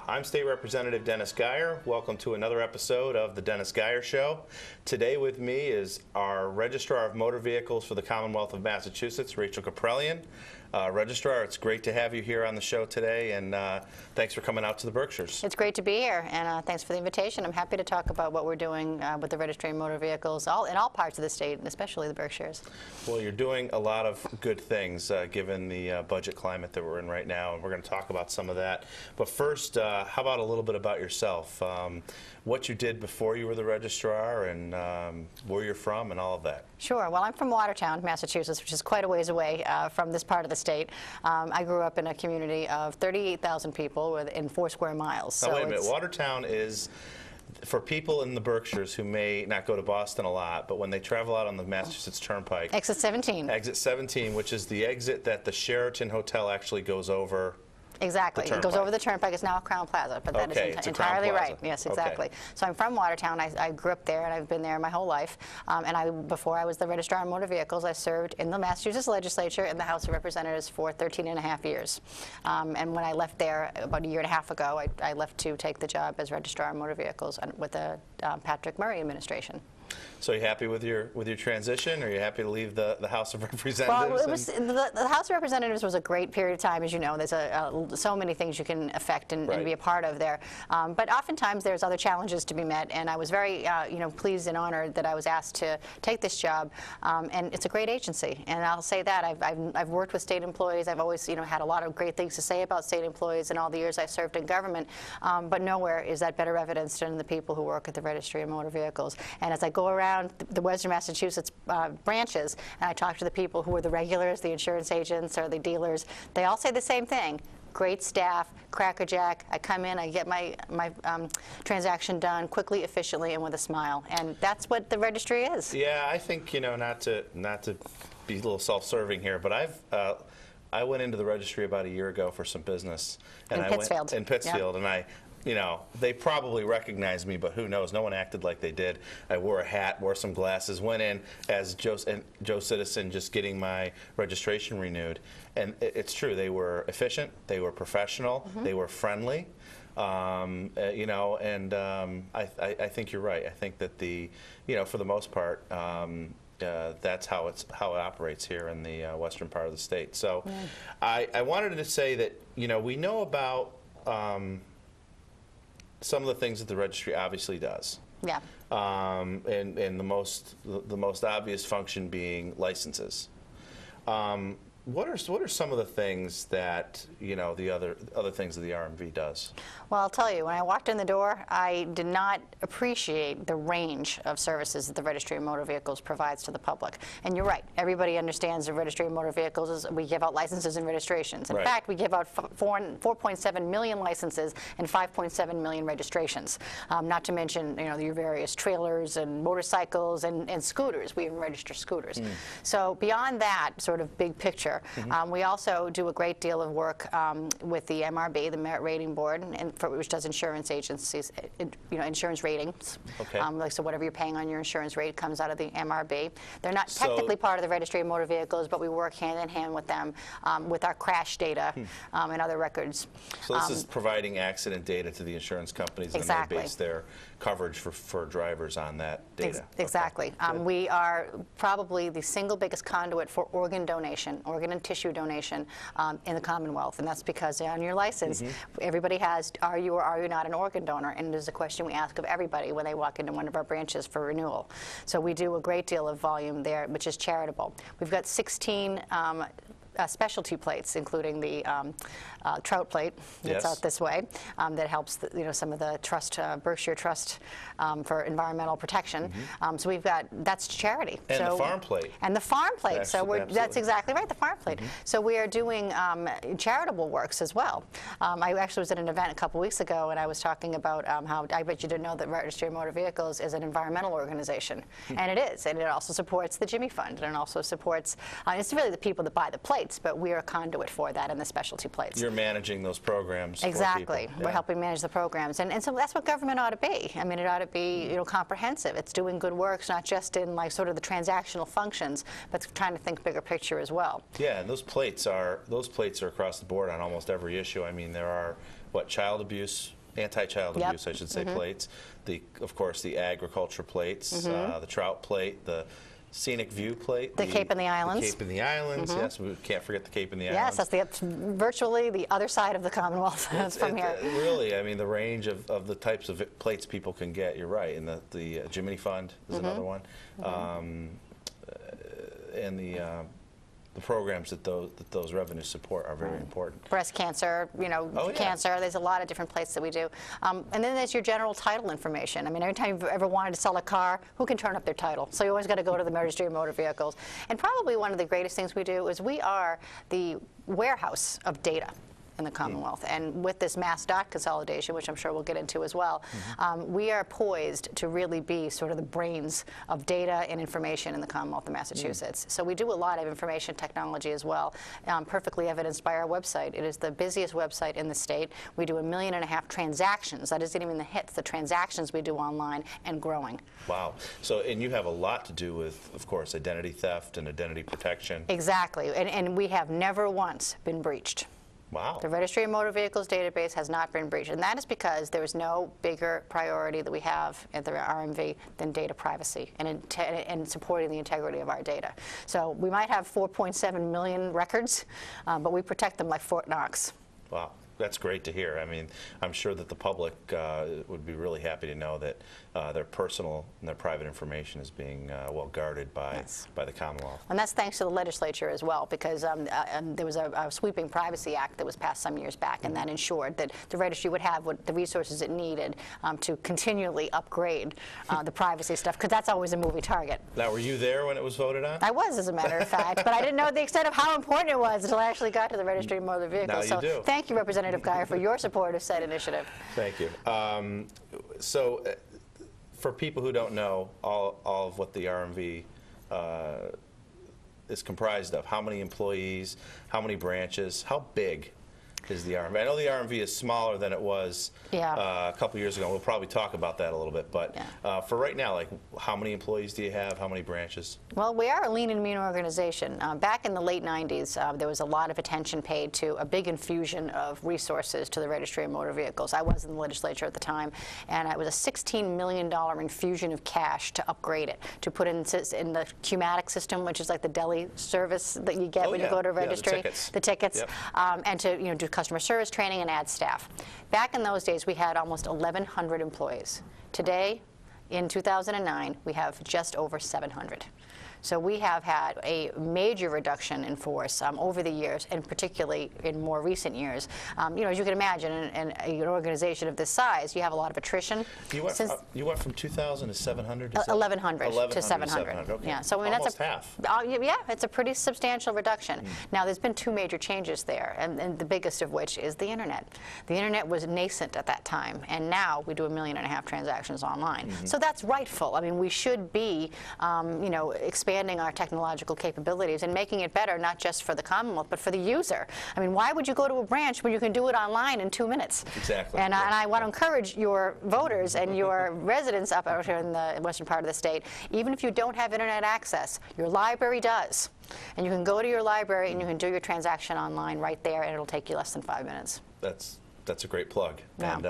I'm State Representative Dennis Geyer. Welcome to another episode of The Dennis Geyer Show. Today with me is our Registrar of Motor Vehicles for the Commonwealth of Massachusetts, Rachel Kaprielian. Registrar, it's great to have you here on the show today, and thanks for coming out to the Berkshires. It's great to be here, and thanks for the invitation. I'm happy to talk about what we're doing with the registry of motor vehicles in all parts of the state, and especially the Berkshires. Well, you're doing a lot of good things given the budget climate that we're in right now, and we're going to talk about some of that. But first, how about a little bit about yourself? What you did before you were the registrar, and where you're from, and all of that. Sure. Well, I'm from Watertown, Massachusetts, which is quite a ways away from this part of the state. I grew up in a community of 38,000 people in 4 square miles. Now, wait a minute. Watertown is, for people in the Berkshires who may not go to Boston a lot, but when they travel out on the Massachusetts Turnpike. Exit 17. Exit 17, which is the exit that the Sheraton Hotel actually goes over. Exactly. It goes over the Turnpike. It's now a Crown Plaza, but that is entirely right. Yes, exactly. Okay. So I'm from Watertown. I grew up there, and I've been there my whole life. Before I was the Registrar of Motor Vehicles, I served in the Massachusetts Legislature in the House of Representatives for 13.5 years. And when I left there about a year and a half ago, I left to take the job as Registrar of Motor Vehicles with the Patrick Murray administration. So are you happy with your transition? Are you happy to leave the House of Representatives? Well, the House of Representatives was a great period of time, as you know. There's so many things you can affect and be a part of there. But oftentimes there's other challenges to be met, and I was very pleased and honored that I was asked to take this job. And it's a great agency, and I'll say that. I've worked with state employees. I've always had a lot of great things to say about state employees in all the years I served in government. But nowhere is that better evidenced than the people who work at the Registry of Motor Vehicles. And as I go around the Western Massachusetts branches, and I talk to the people who are the regulars, the insurance agents, or the dealers, they all say the same thing. Great staff, crackerjack. I come in, I get my transaction done quickly, efficiently, and with a smile. And that's what the registry is. Yeah, I think, not to be a little self-serving here, but I went into the registry about a year ago for some business. And in Pittsfield. In Pittsfield, yep. And they probably recognized me, but who knows? No one acted like they did. I wore a hat, wore some glasses, went in as Joe Citizen, just getting my registration renewed. And it's true. They were efficient. They were professional. Mm-hmm. They were friendly. I think you're right. I think that for the most part, that's how it operates here in the western part of the state. So, yeah. I wanted to say that we know about some of the things that the registry obviously does. Yeah. And the most obvious function being licenses. What are some of the things that the other things that the RMV does? Well, I'll tell you, when I walked in the door, I did not appreciate the range of services that the Registry of Motor Vehicles provides to the public. And you're right, everybody understands the Registry of Motor Vehicles we give out licenses and registrations. In fact, we give out 4.7 million licenses and 5.7 million registrations. Not to mention, your various trailers and motorcycles and scooters. We even register scooters. So beyond that sort of big picture, we also do a great deal of work with the MRB, the Merit Rating Board, which does insurance agencies, insurance ratings. Okay. So whatever you're paying on your insurance rate comes out of the MRB. They're not technically part of the Registry of Motor Vehicles, but we work hand in hand with them with our crash data and other records. So this is providing accident data to the insurance companies, exactly. And they base their coverage for drivers on that data. Exactly. Okay. We are probably the single biggest conduit for organ donation, organ and tissue donation in the Commonwealth, and that's because on your license, everybody has, are you or are you not an organ donor? And it is a question we ask of everybody when they walk into one of our branches for renewal. So we do a great deal of volume there, which is charitable. We've got 16 specialty plates, including the trout plate that's out this way, that helps some of the trust, Berkshire Trust for environmental protection. So we've got, that's charity. And the farm plate. And the farm plate. That's exactly right, the farm plate. So we are doing charitable works as well. I actually was at an event a couple weeks ago, and I was talking about how I bet you didn't know that Registry of Motor Vehicles is an environmental organization, and it is, and it also supports the Jimmy Fund, and it also supports. It's really the people that buy the plates, but we are a conduit for that in the specialty plates. You're managing those programs. Exactly. For people. We're helping manage the programs, and so that's what government ought to be. I mean, it ought to be comprehensive. It's doing good works, not just in like sort of the transactional functions, but trying to think bigger picture as well. Yeah, and those plates are across the board on almost every issue. I mean, there are child abuse anti-child Yep. abuse, I should say, plates. Of course, the agriculture plates, the trout plate, the scenic view plate. The Cape and the Islands. The Cape and the Islands, yes. We can't forget the Cape and the Yes, Islands. that's virtually the other side of the Commonwealth from here. Really, I mean, the range of the types of plates people can get, you're right. And the Jiminy Fund is another one. And the programs that those revenues support are very important. Breast cancer, cancer. There's a lot of different places that we do. And then there's your general title information. I mean, every time you've ever wanted to sell a car, who can turn up their title? So you always got to go to the Registry of Motor Vehicles. And probably one of the greatest things we do is we are the warehouse of data in the Commonwealth. And with this mass dot consolidation, which I'm sure we'll get into as well, we are poised to really be sort of the brains of data and information in the Commonwealth of Massachusetts. So we do a lot of information technology as well, perfectly evidenced by our website. It is the busiest website in the state. We do 1.5 million transactions. That isn't even the hits, the transactions we do online, and growing. Wow. So, and you have a lot to do with, of course, identity theft and identity protection. Exactly. And we have never once been breached. Wow. The Registry of Motor Vehicles database has not been breached, and that is because there is no bigger priority that we have at the RMV than data privacy and supporting the integrity of our data. So we might have 4.7 million records, but we protect them like Fort Knox. Wow. That's great to hear. I mean, I'm sure that the public would be really happy to know that their personal and their private information is being well guarded by the Commonwealth. And that's thanks to the legislature as well, because there was a sweeping Privacy Act that was passed some years back, and that ensured that the registry would have the resources it needed to continually upgrade the privacy stuff, because that's always a moving target. Now, were you there when it was voted on? I was, as a matter of fact, but I didn't know the extent of how important it was until I actually got to the Registry of Motor Vehicles. Now you do. Thank you, Representative Guyer, for your support of said initiative. Thank you. So, for people who don't know all of what the RMV is comprised of, how many employees, how many branches, how big is the RMV? I know the RMV is smaller than it was a couple years ago. We'll probably talk about that a little bit, but for right now, like, how many employees do you have? How many branches? Well, we are a lean and mean organization. Back in the late 90s, there was a lot of attention paid to a big infusion of resources to the Registry of Motor Vehicles. I was in the legislature at the time, and it was a $16 million infusion of cash to upgrade it, to put in the Qmatic system, which is like the deli service that you get when you go to a registry. The tickets. Yep. And to do customer service training and add staff. Back in those days, we had almost 1,100 employees. Today, in 2009, we have just over 700. So we have had a major reduction in force over the years, and particularly in more recent years. As you can imagine, in an organization of this size, you have a lot of attrition. You went from 2,000 to 700? 1,100 to 700. Okay. Yeah, so I mean, almost that's half. Yeah, it's a pretty substantial reduction. Now, there's been two major changes there, and the biggest of which is the internet. The internet was nascent at that time, and now we do 1.5 million transactions online. So that's rightful. I mean, we should be, expanding our technological capabilities and making it better, not just for the Commonwealth, but for the user. I mean, why would you go to a branch when you can do it online in 2 minutes? Exactly. And I want to encourage your voters and your residents up out here in the western part of the state, even if you don't have internet access, your library does. And you can go to your library and you can do your transaction online right there, and it'll take you less than 5 minutes. That's a great plug. Yeah. And